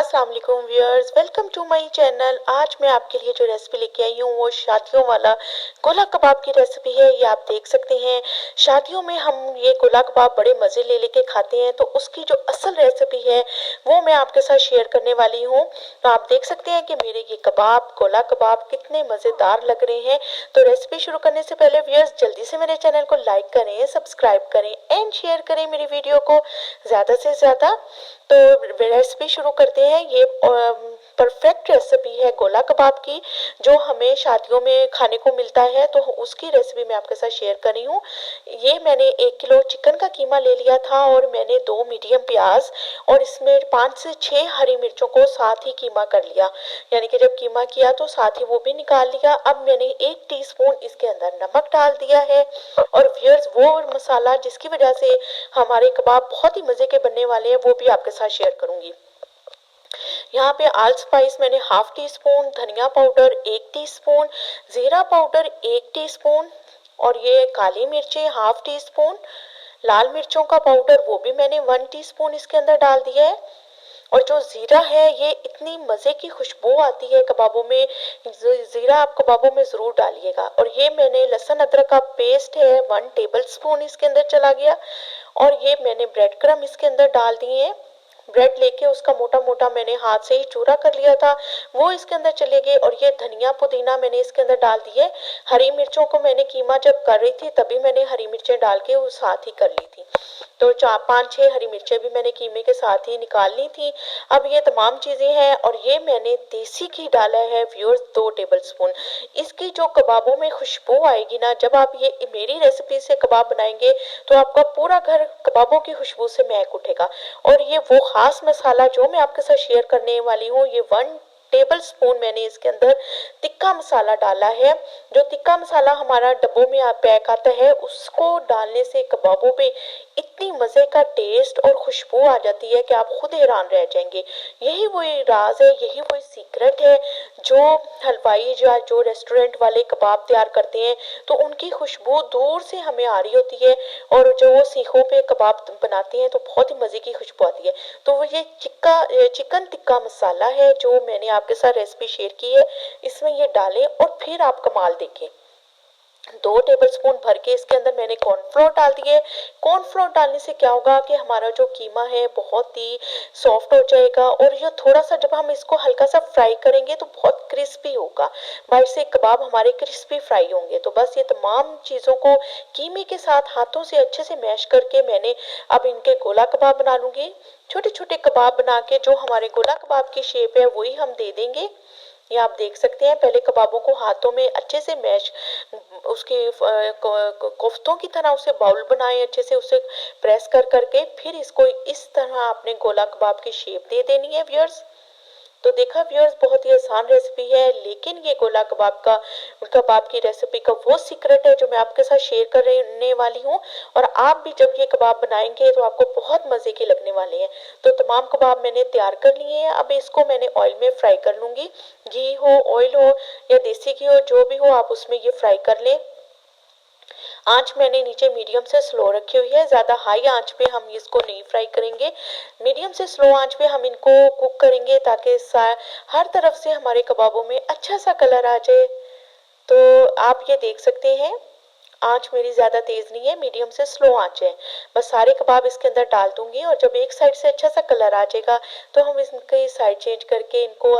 अस्सलाम वालेकुम viewers, welcome to my channel. आज मैं आपके लिए जो रेसिपी लेके आई हूँ वो शादियों वाला गोला कबाब की रेसिपी है। ये आप देख सकते हैं, शादियों में हम ये गोला कबाब बड़े मज़े ले लेके खाते हैं, तो उसकी जो असल रेसिपी है वो मैं आपके साथ शेयर करने वाली हूँ। तो आप देख सकते हैं कि मेरे ये कबाब, गोला कबाब कितने मज़ेदार लग रहे हैं। तो रेसिपी शुरू करने से पहले व्यूअर्स जल्दी से मेरे चैनल को लाइक करें, सब्सक्राइब करें एंड शेयर करें मेरी वीडियो को ज़्यादा से ज़्यादा। तो रेसिपी शुरू करते हैं। ये परफेक्ट रेसिपी है गोला कबाब की, जो हमें शादियों में खाने को मिलता है, तो उसकी रेसिपी मैं आपके साथ शेयर कर रही हूँ। ये मैंने 1 किलो चिकन का कीमा ले लिया था और मैंने 2 मीडियम प्याज और इसमें 5 से 6 हरी मिर्चों को साथ ही कीमा कर लिया। यानी कि जब कीमा किया तो साथ ही वो भी निकाल लिया। अब मैंने 1 टीस्पून इसके अंदर नमक डाल दिया है और व्यूअर्स वो मसाला जिसकी वजह से हमारे कबाब बहुत ही मज़े के बनने वाले हैं वो भी आपके साथ शेयर करूंगी। यहाँ पे ऑल स्पाइस मैंने 1/2 टीस्पून, धनिया पाउडर 1 टीस्पून, जीरा पाउडर 1 टीस्पून और ये काली मिर्चें 1/2 टीस्पून, लाल मिर्चों का पाउडर वो भी मैंने 1 टीस्पून इसके अंदर डाल दिया है। और जो जीरा है ये इतनी मज़े की खुशबू आती है कबाबों में, जीरा आप कबाबों में ज़रूर डालिएगा। और ये मैंने लहसुन अदरक का पेस्ट है 1 टेबल स्पून इसके अंदर चला गया। और ये मैंने ब्रेड क्रम इसके अंदर डाल दिए हैं। ब्रेड लेके उसका मोटा मोटा मैंने हाथ से ही चूरा कर लिया था, वो इसके अंदर चले गए। और ये धनिया पुदीना मैंने इसके अंदर डाल दिए। हरी मिर्चों को मैंने कीमा जब कर रही थी तभी मैंने हरी मिर्चें डाल के वो साथ ही कर ली थी, तो 4-5-6 हरी मिर्चें भी मैंने कीमे के साथ ही निकाल ली थी। अब ये तमाम चीज़ें हैं और ये मैंने देसी घी डाला है व्यूअर्स 2 टेबल स्पून। इसकी जो कबाबों में खुशबू आएगी ना, जब आप ये मेरी रेसिपी से कबाब बनाएंगे तो आपका पूरा घर कबाबों की खुशबू से महक उठेगा। और ये वो खास मसाला जो मैं आपके साथ शेयर करने वाली हूँ, ये 1 टेबल स्पून मैंने इसके अंदर तिक्का मसाला डाला है। जो तिक्का मसाला हमारा डब्बों में पैक आता है, उसको डालने से कबाबों पे इतनी मज़े का टेस्ट और खुशबू आ जाती है कि आप खुद हैरान रह जाएंगे। यही वही राज है, यही वही सीक्रेट है जो हलवाई जो रेस्टोरेंट वाले कबाब तैयार करते हैं, तो उनकी खुशबू दूर से हमें आ रही होती है। और जो वो सीखों पे कबाब बनाते हैं तो बहुत ही मज़े की खुशबू आती है। तो वो ये चिकन टिक्का मसाला है जो मैंने आपके साथ रेसिपी शेयर की है, इसमें ये डालें और फिर आप कमाल देखें। 2 टेबल स्पून भर के इसके अंदर मैंने कॉर्नफ्लोर डाल दिए। कॉर्नफ्लोर डालने से क्या होगा कि हमारा जो कीमा है बहुत ही सॉफ्ट हो जाएगा और ये थोड़ा सा जब हम इसको हल्का सा फ्राई करेंगे तो बहुत क्रिस्पी होगा, बाहर से कबाब हमारे क्रिस्पी फ्राई होंगे। तो बस ये तमाम चीज़ों को कीमे के साथ हाथों से अच्छे से मैश करके मैंने अब इनके गोला कबाब बना लूँगी। छोटे छोटे कबाब बना के जो हमारे गोला कबाब की शेप है वही हम दे देंगे। ये आप देख सकते हैं, पहले कबाबों को हाथों में अच्छे से मैश, उसके कोफ्तों की तरह उसे बाउल बनाए, अच्छे से उसे प्रेस कर करके फिर इसको इस तरह आपने गोला कबाब की शेप दे देनी है व्यूअर्स। तो देखा व्यूअर्स, बहुत ही आसान रेसिपी है, लेकिन ये गोला कबाब की रेसिपी का वो सीक्रेट है जो मैं आपके साथ शेयर करने वाली हूँ। और आप भी जब ये कबाब बनाएंगे तो आपको बहुत मज़े के लगने वाले हैं। तो तमाम कबाब मैंने तैयार कर लिए हैं, अब इसको मैंने ऑयल में फ्राई कर लूँगी। घी हो, ऑयल हो या देसी घी हो, जो भी हो आप उसमें ये फ्राई कर लें। आंच मैंने नीचे मीडियम से स्लो रखी हुई है, ज़्यादा हाई आंच पे हम इसको नहीं फ्राई करेंगे। मीडियम से स्लो आंच पे हम इनको कुक करेंगे ताकि हर तरफ से हमारे कबाबों में अच्छा सा कलर आ जाए। तो आप ये देख सकते हैं, आंच मेरी ज़्यादा तेज़ नहीं है, मीडियम से स्लो आंच है। बस सारे कबाब इसके अंदर डाल दूंगी और जब एक साइड से अच्छा सा कलर आ जाएगा तो हम इनके साइड चेंज करके इनको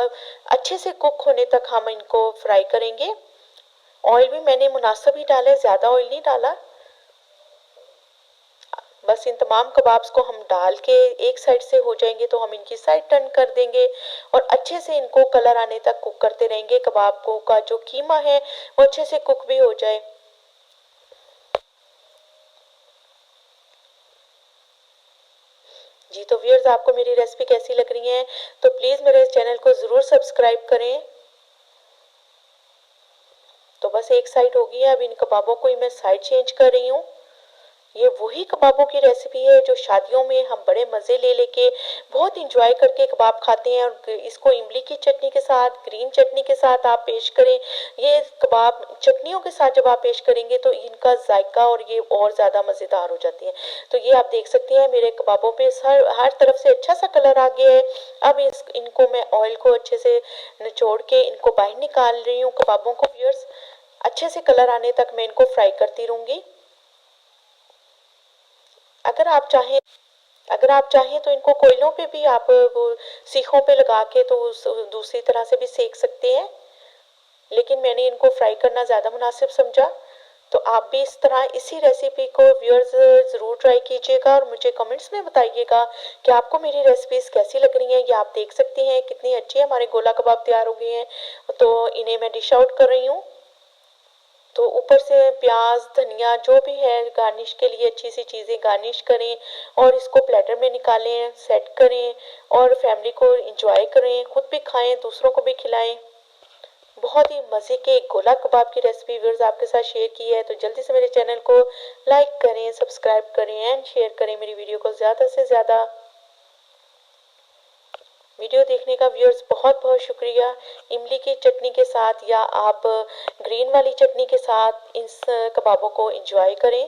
अच्छे से कुक होने तक हम इनको फ्राई करेंगे। ऑयल भी मैंने मुनासिब ही डाला है, ज़्यादा ऑयल नहीं डाला। बस इन तमाम कबाब्स को हम डाल के एक साइड से हो जाएंगे तो हम इनकी साइड टर्न कर देंगे और अच्छे से इनको कलर आने तक कुक करते रहेंगे। कबाब को का जो कीमा है वो अच्छे से कुक भी हो जाए। जी तो व्यूअर्स, आपको मेरी रेसिपी कैसी लग रही है तो प्लीज़ मेरे चैनल को ज़रूर सब्सक्राइब करें। तो बस एक साइड हो गई है, अब इन कबाबों को ही मैं साइड चेंज कर रही हूँ। ये वही कबाबों की रेसिपी है जो शादियों में हम बड़े मज़े ले लेके बहुत इंजॉय करके कबाब खाते हैं। और इसको इमली की चटनी के साथ, ग्रीन चटनी के साथ आप पेश करें। ये कबाब चटनियों के साथ जब आप पेश करेंगे तो इनका जायका और ये और ज़्यादा मज़ेदार हो जाती है। तो ये आप देख सकते हैं मेरे कबाबों पे हर तरफ से अच्छा सा कलर आ गया है। अब इनको मैं ऑयल को अच्छे से निचोड़ के इनको बाहर निकाल रही हूँ कबाबों को। व्यूअर्स, अच्छे से कलर आने तक मैं इनको फ्राई करती रहूंगी। अगर आप चाहें अगर आप चाहें तो इनको कोयलों पे भी आप वो सीखों पे लगा के तो दूसरी तरह से भी सेक सकते हैं, लेकिन मैंने इनको फ्राई करना ज़्यादा मुनासिब समझा। तो आप भी इस तरह इसी रेसिपी को व्यूअर्स ज़रूर ट्राई कीजिएगा और मुझे कमेंट्स में बताइएगा कि आपको मेरी रेसिपीज़ कैसी लग रही हैं। ये आप देख सकते हैं कितनी अच्छी हमारे गोला कबाब तैयार हो गए हैं। तो इन्हें मैं डिश आउट कर रही हूँ। तो ऊपर से प्याज, धनिया जो भी है गार्निश के लिए अच्छी सी चीज़ें गार्निश करें और इसको प्लेटर में निकालें, सेट करें और फैमिली को इंजॉय करें, खुद भी खाएं, दूसरों को भी खिलाएं। बहुत ही मज़े के गोला कबाब की रेसिपी व्यूअर्स आपके साथ शेयर की है। तो जल्दी से मेरे चैनल को लाइक करें, सब्सक्राइब करें एंड शेयर करें मेरी वीडियो को ज़्यादा से ज़्यादा। वीडियो देखने का व्यूअर्स बहुत बहुत शुक्रिया। इमली की चटनी के साथ या आप ग्रीन वाली चटनी के साथ इन कबाबों को एंजॉय करें।